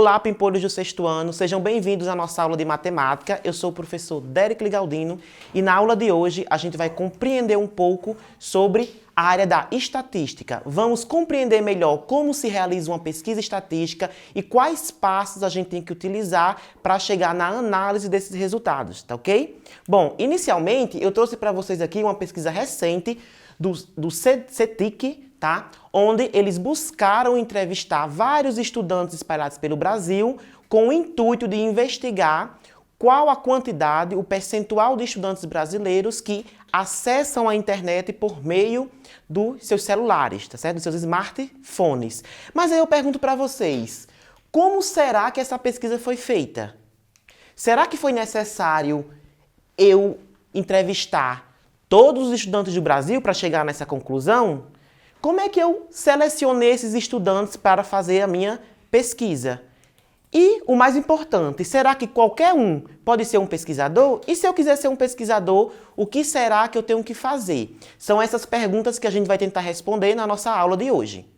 Olá, pimpolhos do sexto ano, sejam bem-vindos à nossa aula de matemática. Eu sou o professor Dérico Galdino e na aula de hoje a gente vai compreender um pouco sobre a área da estatística. Vamos compreender melhor como se realiza uma pesquisa estatística e quais passos a gente tem que utilizar para chegar na análise desses resultados, tá ok? Bom, inicialmente eu trouxe para vocês aqui uma pesquisa recente do CETIC, tá? Onde eles buscaram entrevistar vários estudantes espalhados pelo Brasil com o intuito de investigar qual a quantidade, o percentual de estudantes brasileiros que acessam a internet por meio dos seus celulares, tá certo? Dos seus smartphones. Mas aí eu pergunto para vocês, como será que essa pesquisa foi feita? Será que foi necessário eu entrevistar todos os estudantes do Brasil para chegar nessa conclusão? Como é que eu selecionei esses estudantes para fazer a minha pesquisa? E o mais importante, será que qualquer um pode ser um pesquisador? E se eu quiser ser um pesquisador, o que será que eu tenho que fazer? São essas perguntas que a gente vai tentar responder na nossa aula de hoje.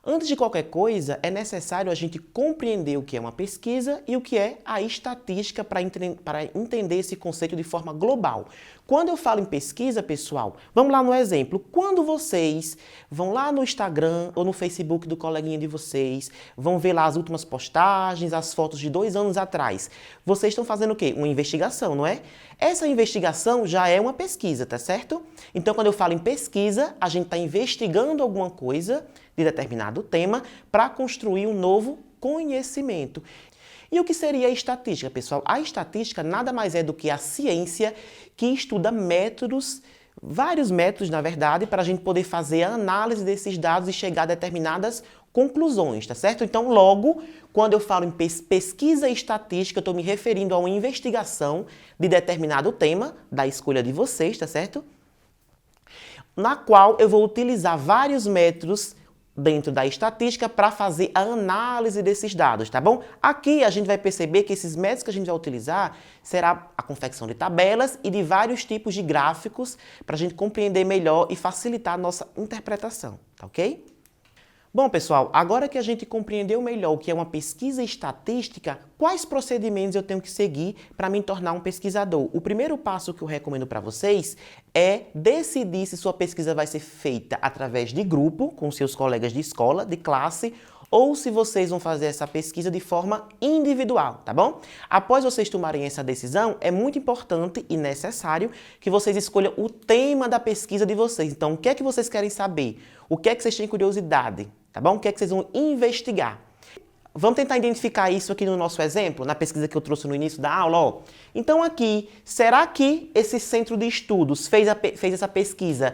Antes de qualquer coisa, é necessário a gente compreender o que é uma pesquisa e o que é a estatística para entender esse conceito de forma global. Quando eu falo em pesquisa, pessoal, vamos lá no exemplo. Quando vocês vão lá no Instagram ou no Facebook do coleguinha de vocês, vão ver lá as últimas postagens, as fotos de 2 anos atrás, vocês estão fazendo o quê? Uma investigação, não é? Essa investigação já é uma pesquisa, tá certo? Então, quando eu falo em pesquisa, a gente está investigando alguma coisa de determinado tema para construir um novo conhecimento. E o que seria a estatística, pessoal? A estatística nada mais é do que a ciência que estuda métodos, vários métodos, na verdade, para a gente poder fazer a análise desses dados e chegar a determinadas conclusões, tá certo? Então, logo, quando eu falo em pesquisa estatística, eu estou me referindo a uma investigação de determinado tema, da escolha de vocês, tá certo? Na qual eu vou utilizar vários métodos dentro da estatística para fazer a análise desses dados, tá bom? Aqui a gente vai perceber que esses métodos que a gente vai utilizar será a confecção de tabelas e de vários tipos de gráficos para a gente compreender melhor e facilitar a nossa interpretação, tá ok? Bom, pessoal, agora que a gente compreendeu melhor o que é uma pesquisa estatística, quais procedimentos eu tenho que seguir para me tornar um pesquisador? O primeiro passo que eu recomendo para vocês é decidir se sua pesquisa vai ser feita através de grupo, com seus colegas de escola, de classe, ou se vocês vão fazer essa pesquisa de forma individual, tá bom? Após vocês tomarem essa decisão, é muito importante e necessário que vocês escolham o tema da pesquisa de vocês. Então, o que é que vocês querem saber? O que é que vocês têm curiosidade? Tá bom? O que é que vocês vão investigar? Vamos tentar identificar isso aqui no nosso exemplo, na pesquisa que eu trouxe no início da aula, ó. Então aqui, será que esse centro de estudos fez essa pesquisa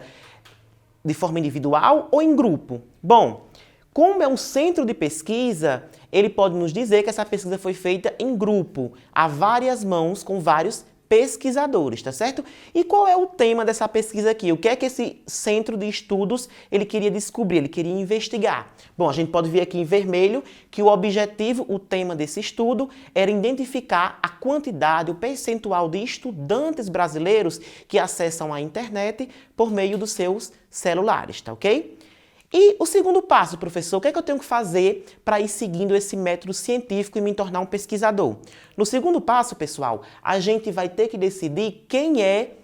de forma individual ou em grupo? Bom, como é um centro de pesquisa, ele pode nos dizer que essa pesquisa foi feita em grupo, a várias mãos, com vários pesquisadores, tá certo? E qual é o tema dessa pesquisa aqui? O que é que esse centro de estudos ele queria descobrir, ele queria investigar? Bom, a gente pode ver aqui em vermelho que o objetivo, o tema desse estudo era identificar a quantidade, o percentual de estudantes brasileiros que acessam a internet por meio dos seus celulares, tá ok? E o segundo passo, professor, o que é que eu tenho que fazer para ir seguindo esse método científico e me tornar um pesquisador? No segundo passo, pessoal, a gente vai ter que decidir quem é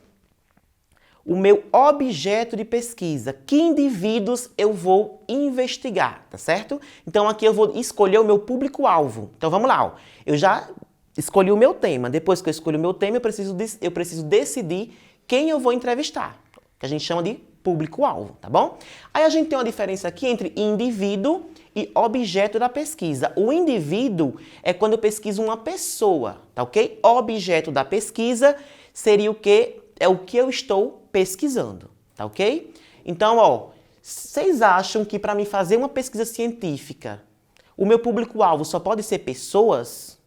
o meu objeto de pesquisa, que indivíduos eu vou investigar, tá certo? Então aqui eu vou escolher o meu público-alvo. Então vamos lá, ó. Eu já escolhi o meu tema. Depois que eu escolhi o meu tema, eu preciso decidir quem eu vou entrevistar, que a gente chama de público-alvo, tá bom? Aí a gente tem uma diferença aqui entre indivíduo e objeto da pesquisa. O indivíduo é quando eu pesquiso uma pessoa, tá ok? Objeto da pesquisa seria o que? É o que eu estou pesquisando, tá ok? Então, ó, vocês acham que para mim fazer uma pesquisa científica, o meu público-alvo só pode ser pessoas?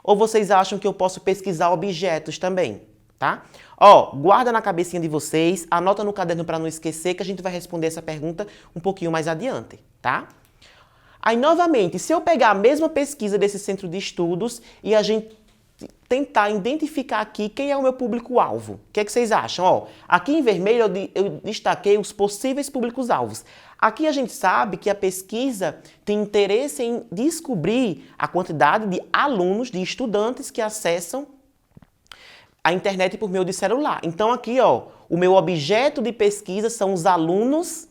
Ou vocês acham que eu posso pesquisar objetos também? Tá? Ó, guarda na cabecinha de vocês, anota no caderno para não esquecer que a gente vai responder essa pergunta um pouquinho mais adiante, tá? Aí, novamente, se eu pegar a mesma pesquisa desse centro de estudos e a gente tentar identificar aqui quem é o meu público-alvo. O que é que vocês acham? Ó, aqui em vermelho eu destaquei os possíveis públicos-alvos. Aqui a gente sabe que a pesquisa tem interesse em descobrir a quantidade de alunos, de estudantes que acessam a internet por meio de celular. Então aqui, ó, o meu objeto de pesquisa são os alunos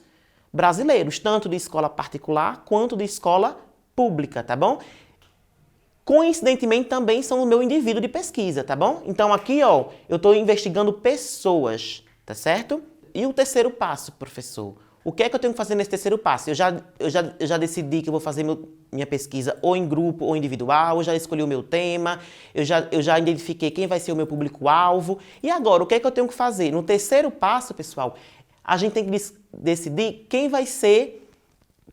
brasileiros, tanto de escola particular quanto de escola pública, tá bom? Coincidentemente, também são o meu indivíduo de pesquisa, tá bom? Então aqui, ó, eu estou investigando pessoas, tá certo? E o terceiro passo, professor? O que é que eu tenho que fazer nesse terceiro passo? Eu já decidi que eu vou fazer minha pesquisa ou em grupo ou individual, eu já escolhi o meu tema, eu já identifiquei quem vai ser o meu público-alvo. E agora, o que é que eu tenho que fazer? No terceiro passo, pessoal, a gente tem que decidir quem vai ser.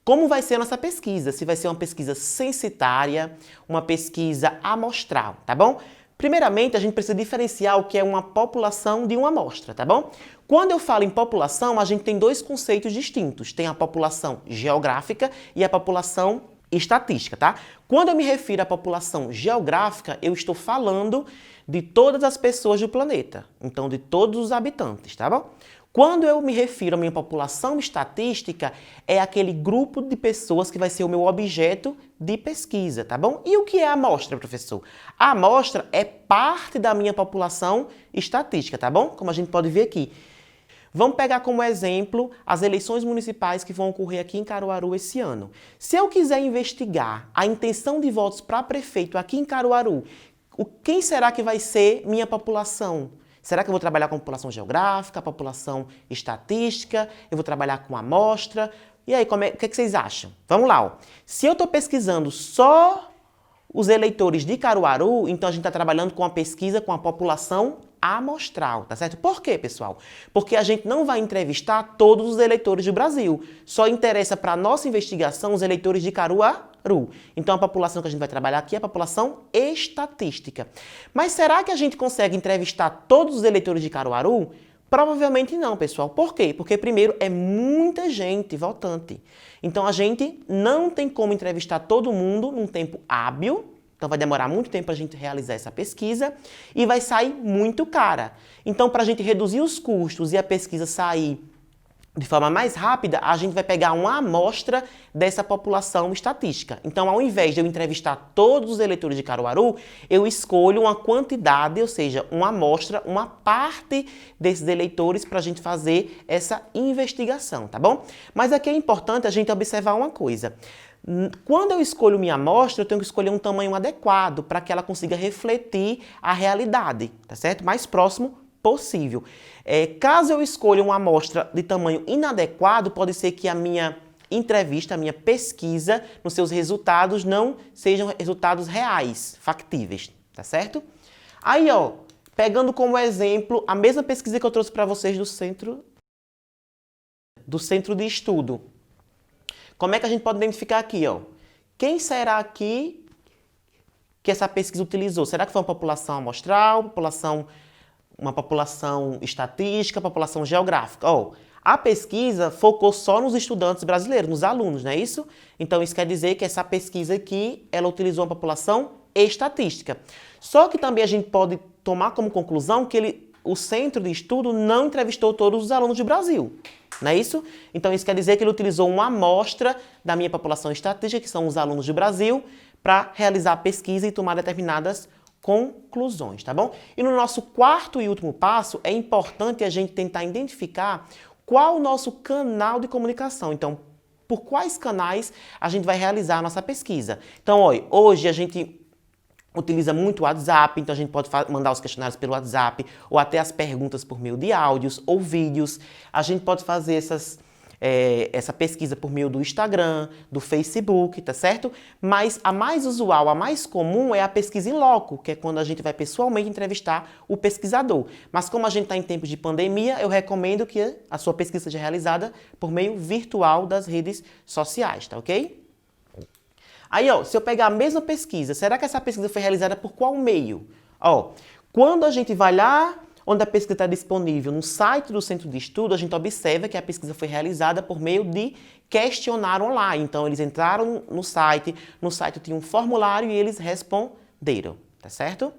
Como vai ser a nossa pesquisa? Se vai ser uma pesquisa censitária, uma pesquisa amostral, tá bom? Primeiramente, a gente precisa diferenciar o que é uma população de uma amostra, tá bom? Quando eu falo em população, a gente tem dois conceitos distintos. Tem a população geográfica e a população estatística, tá? Quando eu me refiro à população geográfica, eu estou falando de todas as pessoas do planeta. Então, de todos os habitantes, tá bom? Quando eu me refiro à minha população estatística, é aquele grupo de pessoas que vai ser o meu objeto de pesquisa, tá bom? E o que é a amostra, professor? A amostra é parte da minha população estatística, tá bom? Como a gente pode ver aqui. Vamos pegar como exemplo as eleições municipais que vão ocorrer aqui em Caruaru esse ano. Se eu quiser investigar a intenção de votos para prefeito aqui em Caruaru, quem será que vai ser minha população? Será que eu vou trabalhar com a população geográfica, a população estatística? Eu vou trabalhar com amostra? E aí, o que é que vocês acham? Vamos lá. Ó. Se eu estou pesquisando só os eleitores de Caruaru, então a gente está trabalhando com a pesquisa com a população amostral, tá certo? Por quê, pessoal? Porque a gente não vai entrevistar todos os eleitores do Brasil. Só interessa para a nossa investigação os eleitores de Caruaru. Então a população que a gente vai trabalhar aqui é a população estatística. Mas será que a gente consegue entrevistar todos os eleitores de Caruaru? Provavelmente não, pessoal. Por quê? Porque primeiro é muita gente votante. Então a gente não tem como entrevistar todo mundo num tempo hábil. Então vai demorar muito tempo para a gente realizar essa pesquisa e vai sair muito cara. Então, para a gente reduzir os custos e a pesquisa sair de forma mais rápida, a gente vai pegar uma amostra dessa população estatística. Então, ao invés de eu entrevistar todos os eleitores de Caruaru, eu escolho uma quantidade, ou seja, uma amostra, uma parte desses eleitores para a gente fazer essa investigação, tá bom? Mas aqui é importante a gente observar uma coisa. Quando eu escolho minha amostra, eu tenho que escolher um tamanho adequado para que ela consiga refletir a realidade, tá certo? Mais próximo possível. Caso eu escolha uma amostra de tamanho inadequado, pode ser que a minha entrevista, a minha pesquisa, nos seus resultados não sejam resultados reais, factíveis, tá certo? Aí, ó, pegando como exemplo a mesma pesquisa que eu trouxe para vocês do centro de estudo. Como é que a gente pode identificar aqui, ó? Quem será aqui que essa pesquisa utilizou? Será que foi uma população amostral, uma população estatística, população geográfica? Ó, a pesquisa focou só nos estudantes brasileiros, nos alunos, não é isso? Então isso quer dizer que essa pesquisa aqui, ela utilizou uma população estatística. Só que também a gente pode tomar como conclusão que o centro de estudo não entrevistou todos os alunos do Brasil. Não é isso? Então isso quer dizer que ele utilizou uma amostra da minha população estatística, que são os alunos do Brasil, para realizar a pesquisa e tomar determinadas conclusões, tá bom? E no nosso quarto e último passo, é importante a gente tentar identificar qual o nosso canal de comunicação. Então, por quais canais a gente vai realizar a nossa pesquisa. Então, olha, hoje a gente utiliza muito o WhatsApp, então a gente pode mandar os questionários pelo WhatsApp, ou até as perguntas por meio de áudios ou vídeos. A gente pode fazer essa pesquisa por meio do Instagram, do Facebook, tá certo? Mas a mais usual, a mais comum é a pesquisa em loco, que é quando a gente vai pessoalmente entrevistar o pesquisador. Mas como a gente está em tempos de pandemia, eu recomendo que a sua pesquisa seja realizada por meio virtual das redes sociais, tá ok? Aí, ó, se eu pegar a mesma pesquisa, será que essa pesquisa foi realizada por qual meio? Ó, quando a gente vai lá onde a pesquisa está disponível no site do centro de estudo, a gente observa que a pesquisa foi realizada por meio de questionário online. Então, eles entraram no site tinha um formulário e eles responderam, tá certo?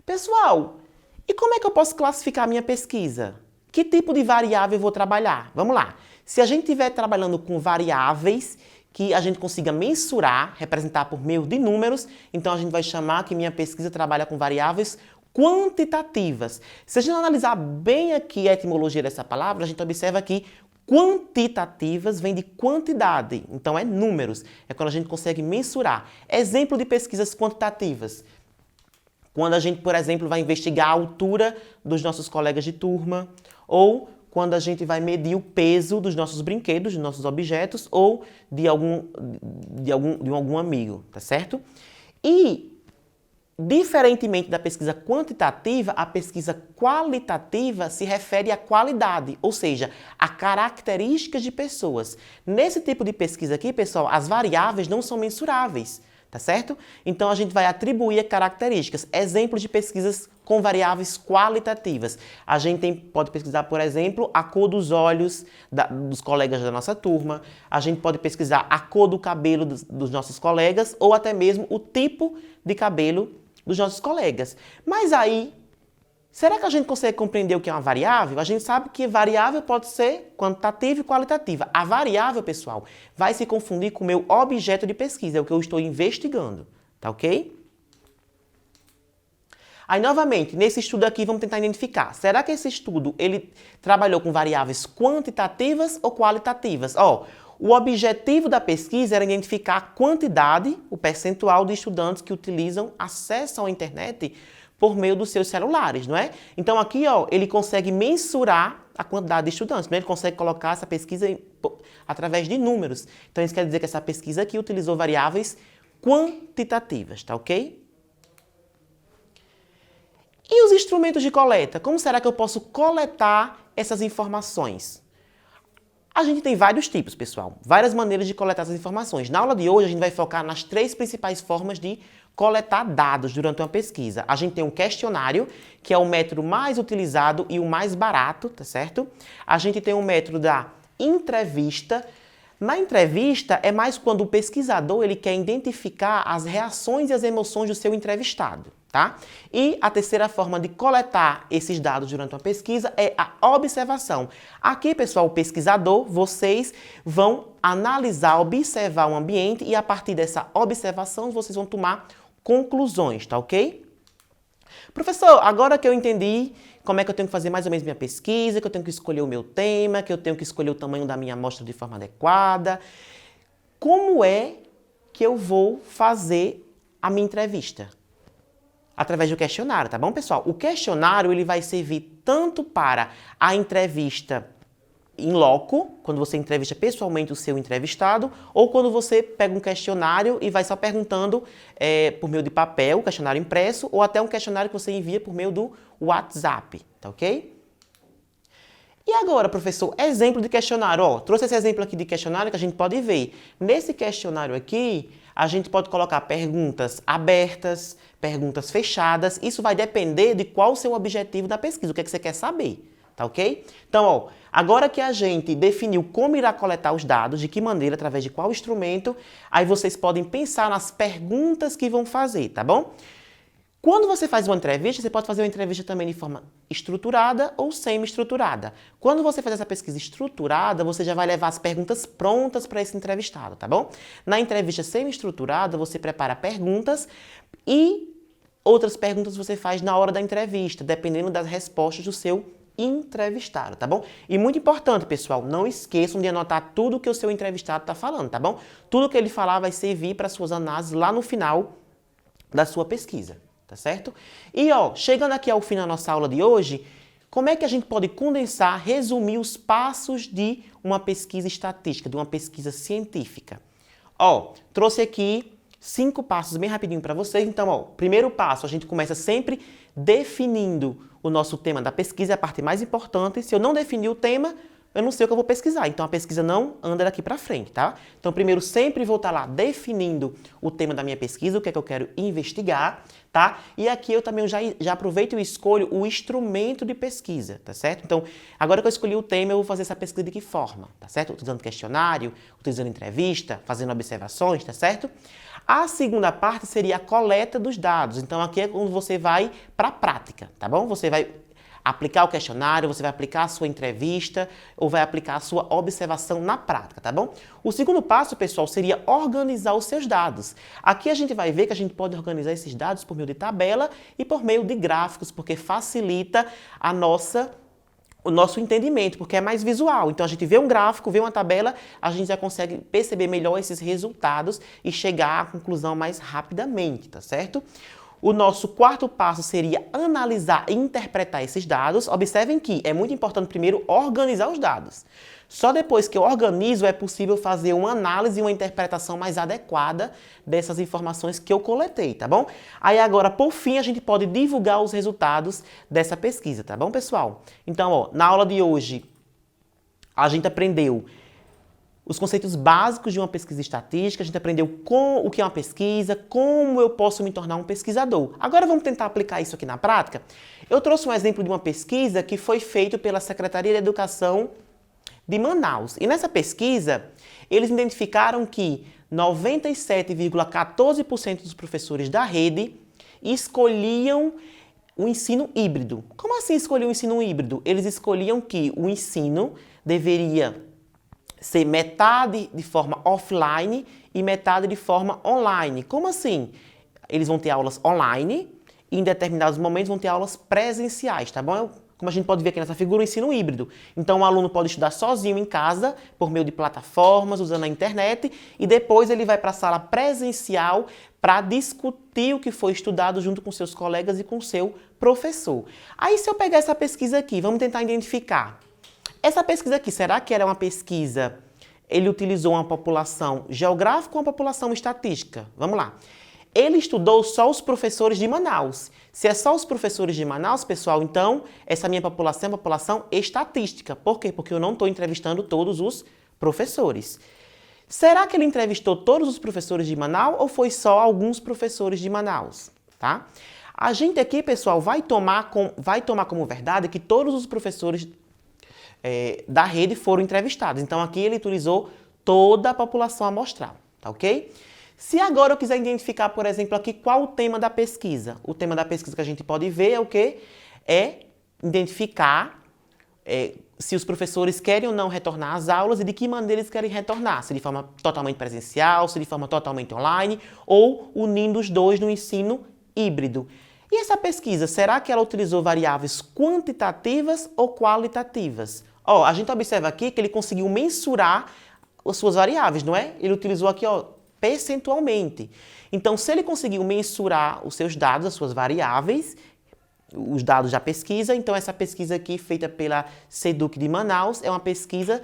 Pessoal, e como é que eu posso classificar a minha pesquisa? Que tipo de variável eu vou trabalhar? Vamos lá. Se a gente estiver trabalhando com variáveis que a gente consiga mensurar, representar por meio de números, então a gente vai chamar que minha pesquisa trabalha com variáveis quantitativas. Se a gente analisar bem aqui a etimologia dessa palavra, a gente observa que quantitativas vem de quantidade, então é números, é quando a gente consegue mensurar. Exemplo de pesquisas quantitativas. Quando a gente, por exemplo, vai investigar a altura dos nossos colegas de turma, ou quando a gente vai medir o peso dos nossos brinquedos, dos nossos objetos, ou de algum amigo, tá certo? E, diferentemente da pesquisa quantitativa, a pesquisa qualitativa se refere à qualidade, ou seja, a características de pessoas. Nesse tipo de pesquisa aqui, pessoal, as variáveis não são mensuráveis. Tá certo? Então a gente vai atribuir características. Exemplos de pesquisas com variáveis qualitativas. A gente pode pesquisar, por exemplo, a cor dos olhos dos colegas da nossa turma. A gente pode pesquisar a cor do cabelo dos nossos colegas ou até mesmo o tipo de cabelo dos nossos colegas. Mas aí, será que a gente consegue compreender o que é uma variável? A gente sabe que variável pode ser quantitativa e qualitativa. A variável, pessoal, vai se confundir com o meu objeto de pesquisa, é o que eu estou investigando, tá ok? Aí, novamente, nesse estudo aqui, vamos tentar identificar. Será que esse estudo, ele trabalhou com variáveis quantitativas ou qualitativas? O objetivo da pesquisa era identificar a quantidade, o percentual de estudantes que utilizam acesso à internet por meio dos seus celulares, não é? Então aqui, ele consegue mensurar a quantidade de estudantes, né? Ele consegue colocar essa pesquisa através de números. Então isso quer dizer que essa pesquisa aqui utilizou variáveis quantitativas, tá ok? E os instrumentos de coleta? Como será que eu posso coletar essas informações? A gente tem vários tipos, pessoal, várias maneiras de coletar essas informações. Na aula de hoje, a gente vai focar nas 3 principais formas de coletar dados durante uma pesquisa. A gente tem um questionário, que é o método mais utilizado e o mais barato, tá certo? A gente tem um método da entrevista. Na entrevista, é mais quando o pesquisador ele quer identificar as reações e as emoções do seu entrevistado, tá? E a terceira forma de coletar esses dados durante uma pesquisa é a observação. Aqui, pessoal, o pesquisador, vocês vão analisar, observar o ambiente e a partir dessa observação vocês vão tomar conclusões, tá ok? Professor, agora que eu entendi como é que eu tenho que fazer mais ou menos minha pesquisa, que eu tenho que escolher o meu tema, que eu tenho que escolher o tamanho da minha amostra de forma adequada, como é que eu vou fazer a minha entrevista? Através do questionário, tá bom, pessoal? O questionário ele vai servir tanto para a entrevista em loco, quando você entrevista pessoalmente o seu entrevistado, ou quando você pega um questionário e vai só perguntando por meio de papel, questionário impresso, ou até um questionário que você envia por meio do WhatsApp, tá ok? E agora, professor, exemplo de questionário. Trouxe esse exemplo aqui de questionário que a gente pode ver. Nesse questionário aqui, a gente pode colocar perguntas abertas, perguntas fechadas. Isso vai depender de qual o seu objetivo da pesquisa, o que é que você quer saber. Tá ok? Então, agora que a gente definiu como irá coletar os dados, de que maneira, através de qual instrumento, aí vocês podem pensar nas perguntas que vão fazer, tá bom? Quando você faz uma entrevista, você pode fazer uma entrevista também de forma estruturada ou semi-estruturada. Quando você faz essa pesquisa estruturada, você já vai levar as perguntas prontas para esse entrevistado, tá bom? Na entrevista semi-estruturada, você prepara perguntas e outras perguntas você faz na hora da entrevista, dependendo das respostas do seu entrevistado, tá bom? E muito importante, pessoal, não esqueçam de anotar tudo que o seu entrevistado está falando, tá bom? Tudo que ele falar vai servir para suas análises lá no final da sua pesquisa, tá certo? E chegando aqui ao fim da nossa aula de hoje, como é que a gente pode condensar, resumir os passos de uma pesquisa estatística, de uma pesquisa científica? Trouxe aqui 5 passos bem rapidinho para vocês. Então, primeiro passo, a gente começa sempre definindo o nosso tema da pesquisa, é a parte mais importante. Se eu não definir o tema, eu não sei o que eu vou pesquisar. Então, a pesquisa não anda daqui para frente, tá? Então, primeiro, sempre vou estar lá definindo o tema da minha pesquisa, o que é que eu quero investigar. tá? E aqui eu também já aproveito e escolho o instrumento de pesquisa, tá certo? Então, agora que eu escolhi o tema, eu vou fazer essa pesquisa de que forma, tá certo? Utilizando questionário, utilizando entrevista, fazendo observações, tá certo? A segunda parte seria a coleta dos dados. Então, aqui é quando você vai para a prática, tá bom? Você vai aplicar o questionário, você vai aplicar a sua entrevista ou vai aplicar a sua observação na prática, tá bom? O segundo passo, pessoal, seria organizar os seus dados. Aqui a gente vai ver que a gente pode organizar esses dados por meio de tabela e por meio de gráficos, porque facilita o nosso entendimento, porque é mais visual. Então, a gente vê um gráfico, vê uma tabela, a gente já consegue perceber melhor esses resultados e chegar à conclusão mais rapidamente, tá certo? O nosso quarto passo seria analisar e interpretar esses dados. Observem que é muito importante primeiro organizar os dados. Só depois que eu organizo é possível fazer uma análise e uma interpretação mais adequada dessas informações que eu coletei, tá bom? Aí agora, por fim, a gente pode divulgar os resultados dessa pesquisa, tá bom, pessoal? Então, ó, na aula de hoje, a gente aprendeu os conceitos básicos de uma pesquisa estatística, a gente aprendeu o que é uma pesquisa, como eu posso me tornar um pesquisador. Agora vamos tentar aplicar isso aqui na prática? Eu trouxe um exemplo de uma pesquisa que foi feita pela Secretaria de Educação de Manaus. E nessa pesquisa, eles identificaram que 97,14% dos professores da rede escolhiam o ensino híbrido. Como assim escolher o ensino híbrido? Eles escolhiam que o ensino deveria ser metade de forma offline e metade de forma online. Como assim? Eles vão ter aulas online e em determinados momentos vão ter aulas presenciais, tá bom? Como a gente pode ver aqui nessa figura, o ensino híbrido. Então, o aluno pode estudar sozinho em casa, por meio de plataformas, usando a internet, e depois ele vai para a sala presencial para discutir o que foi estudado junto com seus colegas e com seu professor. Aí, se eu pegar essa pesquisa aqui, vamos tentar identificar. Essa pesquisa aqui, será que era uma pesquisa, ele utilizou uma população geográfica ou uma população estatística? Vamos lá. Ele estudou só os professores de Manaus. Se é só os professores de Manaus, pessoal, então essa minha população é uma população estatística. Por quê? Porque eu não estou entrevistando todos os professores. Será que ele entrevistou todos os professores de Manaus ou foi só alguns professores de Manaus? Tá? A gente aqui, pessoal, vai tomar como verdade que todos os professores da rede foram entrevistados. Então, aqui ele utilizou toda a população amostral, tá ok? Se agora eu quiser identificar, por exemplo, aqui qual o tema da pesquisa. O tema da pesquisa que a gente pode ver é o quê? É identificar se os professores querem ou não retornar às aulas e de que maneira eles querem retornar. Se de forma totalmente presencial, se de forma totalmente online ou unindo os dois no ensino híbrido. E essa pesquisa, será que ela utilizou variáveis quantitativas ou qualitativas? Ó, a gente observa aqui que ele conseguiu mensurar as suas variáveis, não é? Ele utilizou aqui, ó, percentualmente. Então, se ele conseguiu mensurar os seus dados, as suas variáveis, os dados da pesquisa, então essa pesquisa aqui, feita pela SEDUC de Manaus, é uma pesquisa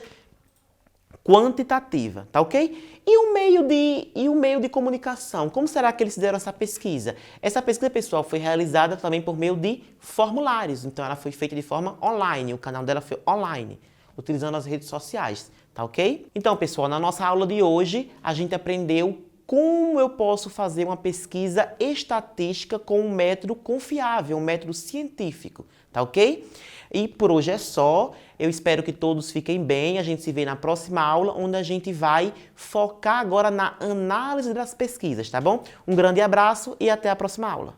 quantitativa, tá ok? E o meio de comunicação? Como será que eles fizeram essa pesquisa? Essa pesquisa, pessoal, foi realizada também por meio de formulários. Então, ela foi feita de forma online. O canal dela foi online, utilizando as redes sociais, tá ok? Então, pessoal, na nossa aula de hoje, a gente aprendeu como eu posso fazer uma pesquisa estatística com um método confiável, um método científico, tá ok? E por hoje é só. Eu espero que todos fiquem bem. A gente se vê na próxima aula, onde a gente vai focar agora na análise das pesquisas, tá bom? Um grande abraço e até a próxima aula.